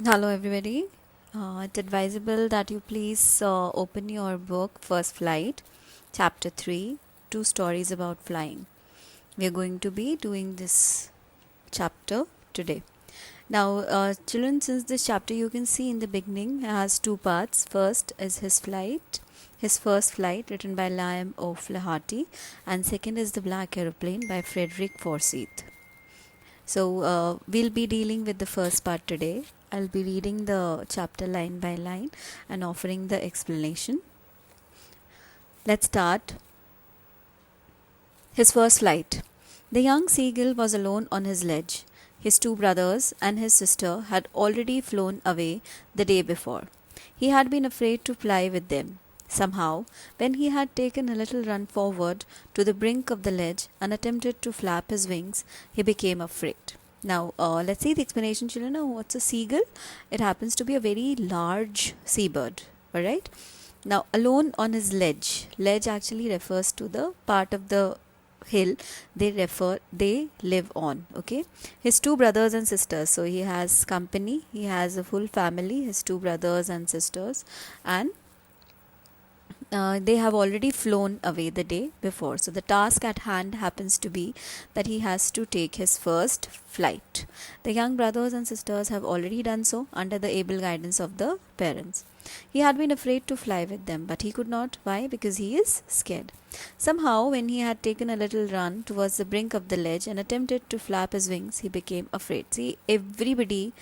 Hello, everybody. It's advisable that you please open your book, First Flight, Chapter 3, Two Stories About Flying. We are going to be doing this chapter today. Now, children, since this chapter you can see in the beginning has two parts. First is his first flight, written by Liam O'Flaherty, and second is The Black Aeroplane by Frederick Forsyth. So, we'll be dealing with the first part today. I'll be reading the chapter line by line and offering the explanation. Let's start. His first flight. The young seagull was alone on his ledge. His two brothers and his sister had already flown away the day before. He had been afraid to fly with them. Somehow, when he had taken a little run forward to the brink of the ledge and attempted to flap his wings, he became afraid. Now, let's see the explanation, children. Now, what's a seagull? It happens to be a very large seabird. All right. Now, alone on his ledge. Ledge actually refers to the part of the hill they live on. Okay. His two brothers and sisters. So he has company. He has a full family. His two brothers and sisters, and they have already flown away the day before. So the task at hand happens to be that he has to take his first flight. The young brothers and sisters have already done so under the able guidance of the parents. He had been afraid to fly with them, but he could not. Why? Because he is scared. Somehow, when he had taken a little run towards the brink of the ledge and attempted to flap his wings, he became afraid. See, everybody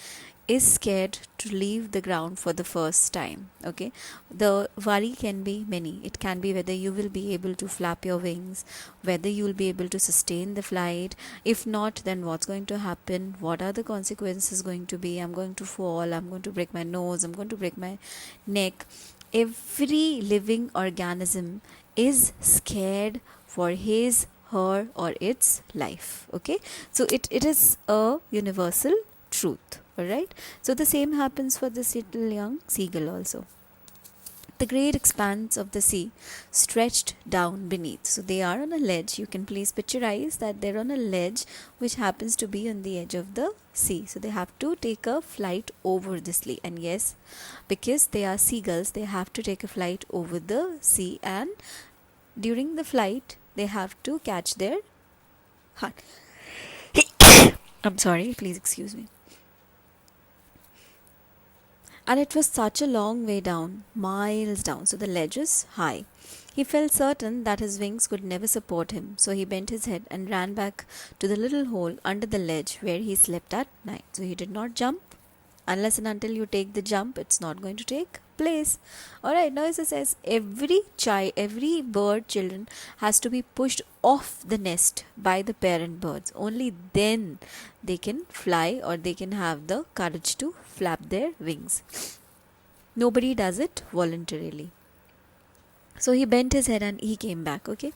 is scared to leave the ground for the first time. Okay, the worry can be many. It can be whether you will be able to flap your wings, whether you will be able to sustain the flight. If not, then what's going to happen? What are the consequences going to be? I'm going to fall, I'm going to break my nose, I'm going to break my neck. Every living organism is scared for his, her, or its life. Okay, so it is a universal truth. Alright, so the same happens for this little young seagull also. The great expanse of the sea stretched down beneath. So they are on a ledge. You can please picturize that they're on a ledge which happens to be on the edge of the sea. So they have to take a flight over the sea. And yes, because they are seagulls, they have to take a flight over the sea, and during the flight they have to catch their heart. I'm sorry, please excuse me. And it was such a long way down, miles down, so the ledge was high. He felt certain that his wings could never support him, so he bent his head and ran back to the little hole under the ledge where he slept at night. So he did not jump. Unless and until you take the jump, it's not going to take place. Alright, now it says every bird children has to be pushed off the nest by the parent birds. Only then they can fly, or they can have the courage to flap their wings. Nobody does it voluntarily. So he bent his head and he came back. Okay,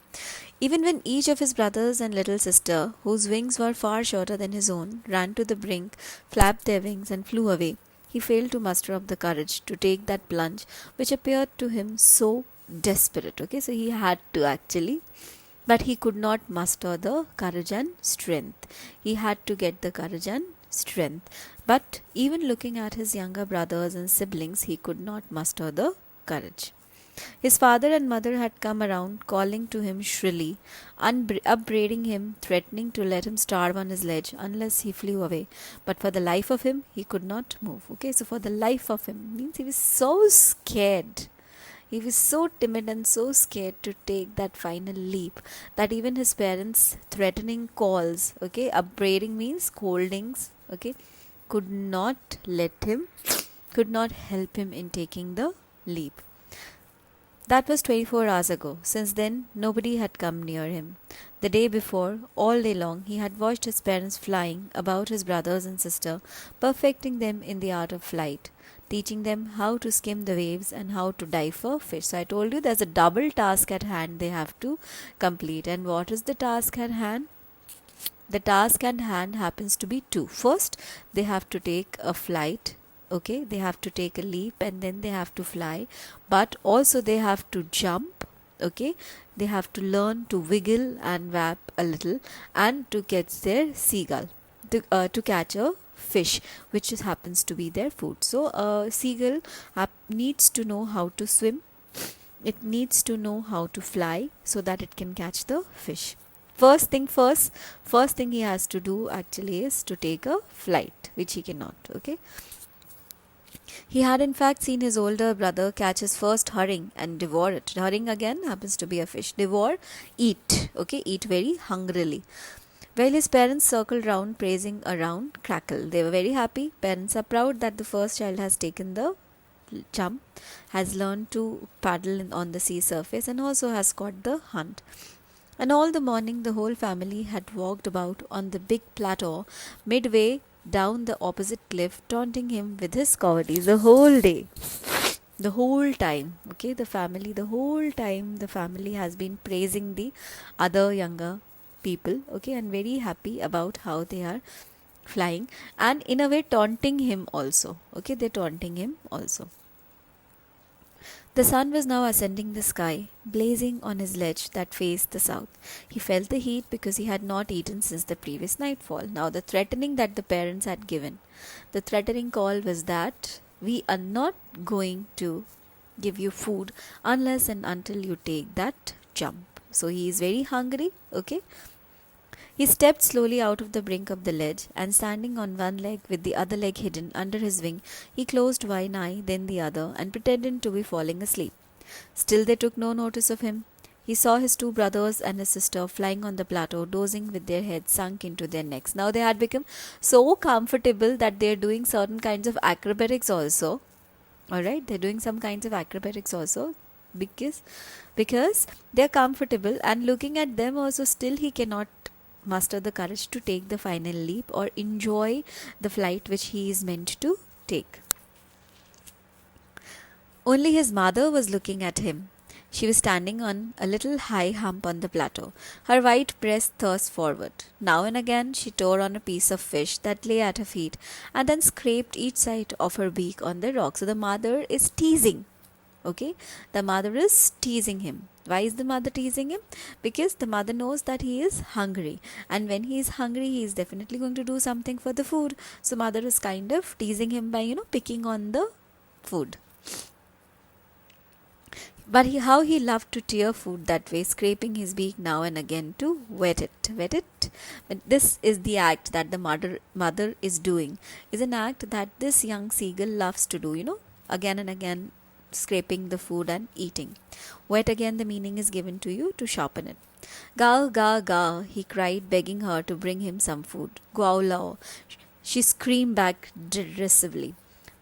even when each of his brothers and little sister, whose wings were far shorter than his own, ran to the brink, flapped their wings and flew away, he failed to muster up the courage to take that plunge which appeared to him so desperate. Okay, so he had to actually, but he could not muster the courage and strength. He had to get the courage and strength. But even looking at his younger brothers and siblings, he could not muster the courage. His father and mother had come around, calling to him shrilly, upbraiding him, threatening to let him starve on his ledge unless he flew away. But for the life of him, he could not move. Okay, so for the life of him means he was so scared. He was so timid and so scared to take that final leap that even his parents' threatening calls, okay, upbraiding means scoldings, okay, could not could not help him in taking the leap. That was 24 hours ago. Since then, nobody had come near him. The day before, all day long, he had watched his parents flying about his brothers and sister, perfecting them in the art of flight, teaching them how to skim the waves and how to dive for fish. So I told you there's a double task at hand they have to complete. And what is the task at hand? The task at hand happens to be two. First, they have to take a flight. Okay, they have to take a leap and then they have to fly, but also they have to jump. Okay, they have to learn to wiggle and wap a little and to catch their seagull, to catch a fish, which happens to be their food. So a seagull needs to know how to swim, it needs to know how to fly so that it can catch the fish. First thing he has to do actually is to take a flight, which he cannot. Okay, he had in fact seen his older brother catch his first herring and devour it. Herring again happens to be a fish. Devour, eat. Okay, eat very hungrily. While his parents circled round, praising around, crackle. They were very happy. Parents are proud that the first child has taken the jump, has learned to paddle on the sea surface, and also has caught the hunt. And all the morning the whole family had walked about on the big plateau midway down the opposite cliff, taunting him with his cowardice the whole day. The whole time, okay, the whole time the family has been praising the other younger people, okay, and very happy about how they are flying, and in a way taunting him also. Okay, they're taunting him also. The sun was now ascending the sky, blazing on his ledge that faced the south. He felt the heat because he had not eaten since the previous nightfall. Now, the threatening that the parents had given, the threatening call was that we are not going to give you food unless and until you take that jump. So, he is very hungry, okay? He stepped slowly out of the brink of the ledge, and standing on one leg with the other leg hidden under his wing, he closed one eye, then the other, and pretended to be falling asleep. Still they took no notice of him. He saw his two brothers and his sister flying on the plateau, dozing with their heads sunk into their necks. Now they had become so comfortable that they are doing certain kinds of acrobatics also. Alright, they're doing some kinds of acrobatics also because they're comfortable, and looking at them also, still he cannot muster the courage to take the final leap or enjoy the flight which he is meant to take. Only his mother was looking at him. She was standing on a little high hump on the plateau, her white breast thrust forward. Now and again she tore on a piece of fish that lay at her feet, and then scraped each side of her beak on the rock. So the mother is teasing. Okay, the mother is teasing him. Why is the mother teasing him? Because the mother knows that he is hungry, and when he is hungry he is definitely going to do something for the food. So mother is kind of teasing him by picking on the food. But how he loved to tear food that way, scraping his beak now and again to wet it. But this is the act that the mother is doing, is an act that this young seagull loves to do, again and again, scraping the food and eating. Wet again, the meaning is given to you to sharpen it. Ga, ga, ga, he cried, begging her to bring him some food. Guao lao, she screamed back derisively.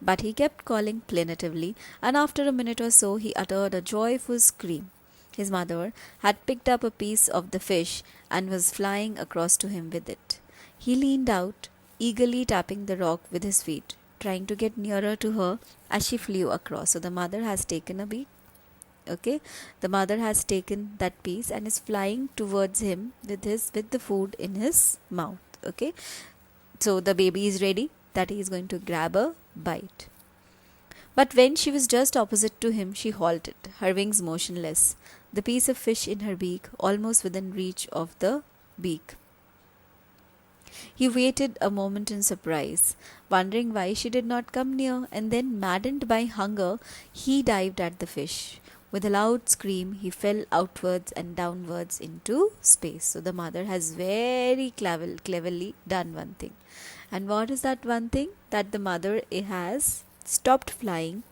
But he kept calling plaintively, and after a minute or so he uttered a joyful scream. His mother had picked up a piece of the fish and was flying across to him with it. He leaned out, eagerly tapping the rock with his feet, trying to get nearer to her as she flew across. So the mother has taken a beat. Okay, the mother has taken that piece and is flying towards him with the food in his mouth. Okay, so the baby is ready that he is going to grab a bite. But when she was just opposite to him, she halted, her wings motionless, the piece of fish in her beak almost within reach of the beak. He waited a moment in surprise, wondering why she did not come near, and then, maddened by hunger, he dived at the fish. With a loud scream, he fell outwards and downwards into space. So the mother has very cleverly done one thing. And what is that one thing? That the mother has stopped flying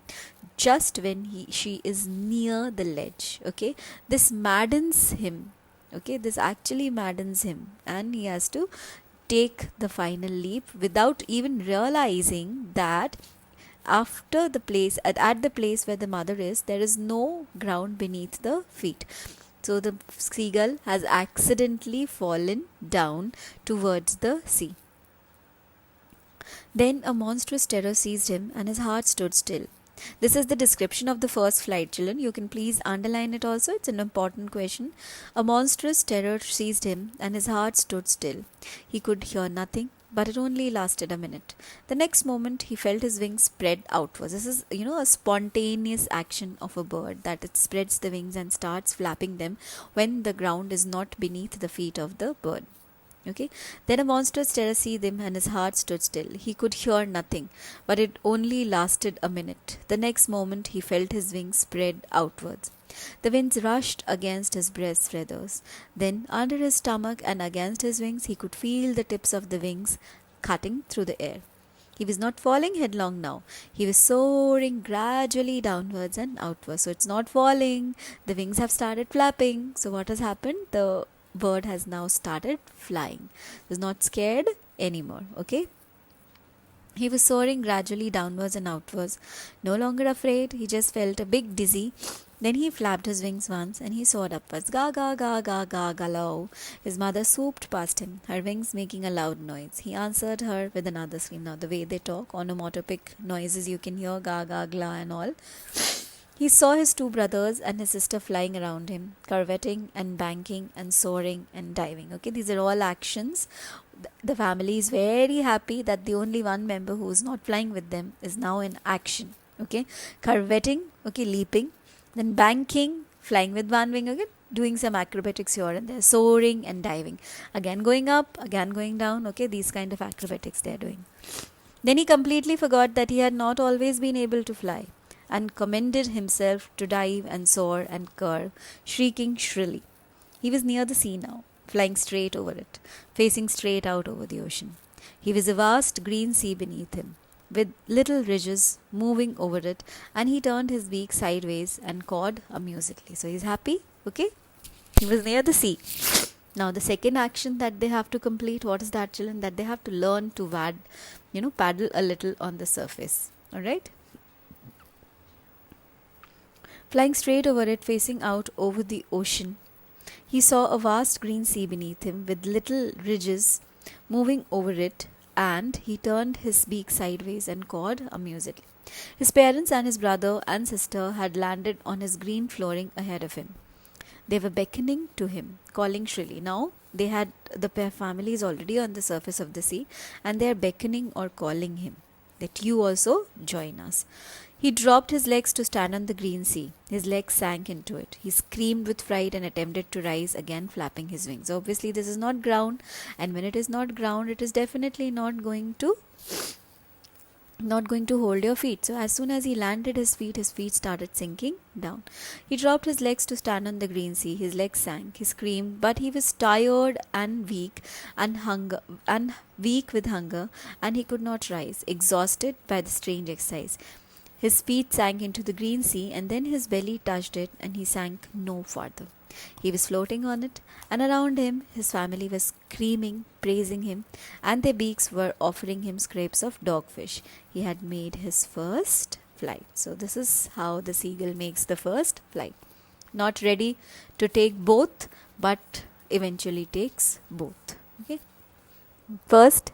just when she is near the ledge. Okay, this maddens him. Okay, this actually maddens him, and he has to take the final leap without even realizing that after the place at the place where the mother is, there is no ground beneath the feet. So the seagull has accidentally fallen down towards the sea. Then a monstrous terror seized him, and his heart stood still. This is the description of the first flight, children. You can please underline it also. It's an important question. A monstrous terror seized him, and his heart stood still. He could hear nothing, but it only lasted a minute. The next moment, he felt his wings spread outwards. This is, a spontaneous action of a bird, that it spreads the wings and starts flapping them when the ground is not beneath the feet of the bird. Okay, then a monstrous terror seized him and his heart stood still. He could hear nothing, but it only lasted a minute. The next moment he felt his wings spread outwards. The winds rushed against his breast feathers. Then, under his stomach and against his wings, he could feel the tips of the wings cutting through the air. He was not falling headlong now. He was soaring gradually downwards and outwards. So it's not falling. The wings have started flapping. So what has happened? The bird has now started flying. He's not scared anymore. Okay. He was soaring gradually downwards and outwards. No longer afraid. He just felt a bit dizzy. Then he flapped his wings once and he soared upwards. Ga ga ga ga ga gallow. His mother swooped past him, her wings making a loud noise. He answered her with another scream. Now the way they talk, onomatopic noises you can hear, ga ga gla and all. He saw his two brothers and his sister flying around him, curvetting and banking and soaring and diving. Okay, these are all actions. The family is very happy that the only one member who is not flying with them is now in action. Okay, curvetting, okay, leaping, then banking, flying with one wing again, doing some acrobatics here and there, soaring and diving. Again going up, again going down. Okay, these kind of acrobatics they are doing. Then he completely forgot that he had not always been able to fly, and commended himself to dive and soar and curve, shrieking shrilly. He was near the sea now, flying straight over it, facing straight out over the ocean. He was a vast green sea beneath him, with little ridges moving over it, and he turned his beak sideways and cawed amusedly. So he's happy, okay? He was near the sea. Now the second action that they have to complete, what is that, children? That they have to learn to paddle a little on the surface. Alright? Flying straight over it, facing out over the ocean, he saw a vast green sea beneath him with little ridges moving over it, and he turned his beak sideways and cawed amusedly. His parents and his brother and sister had landed on his green flooring ahead of him. They were beckoning to him, calling shrilly. Now the family is already on the surface of the sea, and they are beckoning or calling him that you also join us. He dropped his legs to stand on the green sea. His legs sank into it. He screamed with fright and attempted to rise again, flapping his wings. Obviously, this is not ground, and when it is not ground, it is definitely not going to hold your feet. So as soon as he landed his feet started sinking down. He dropped his legs to stand on the green sea. His legs sank. He screamed, but he was tired and weak with hunger, and he could not rise, exhausted by the strange exercise. His feet sank into the green sea, and then his belly touched it, and he sank no farther. He was floating on it, and around him his family was screaming, praising him, and their beaks were offering him scrapes of dogfish. He had made his first flight. So this is how the seagull makes the first flight. Not ready to take both, but eventually takes both. Okay. First,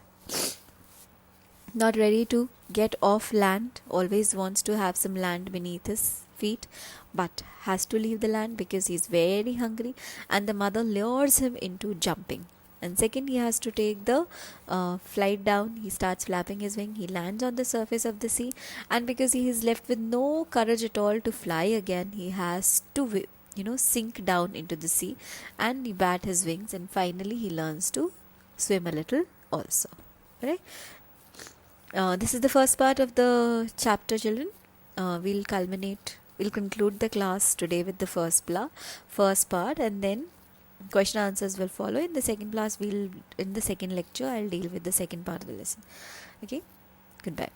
not ready to get off land, always wants to have some land beneath his feet, but has to leave the land because he's very hungry, and the mother lures him into jumping. And second, he has to take the flight down. He starts flapping his wing. He lands on the surface of the sea, and because he is left with no courage at all to fly again, he has to sink down into the sea, and he bat his wings, and finally he learns to swim a little also. Right? This is the first part of the chapter, children. We'll conclude the class today with the first part, and then question answers will follow. In the second class, in the second lecture, I'll deal with the second part of the lesson. Okay, goodbye.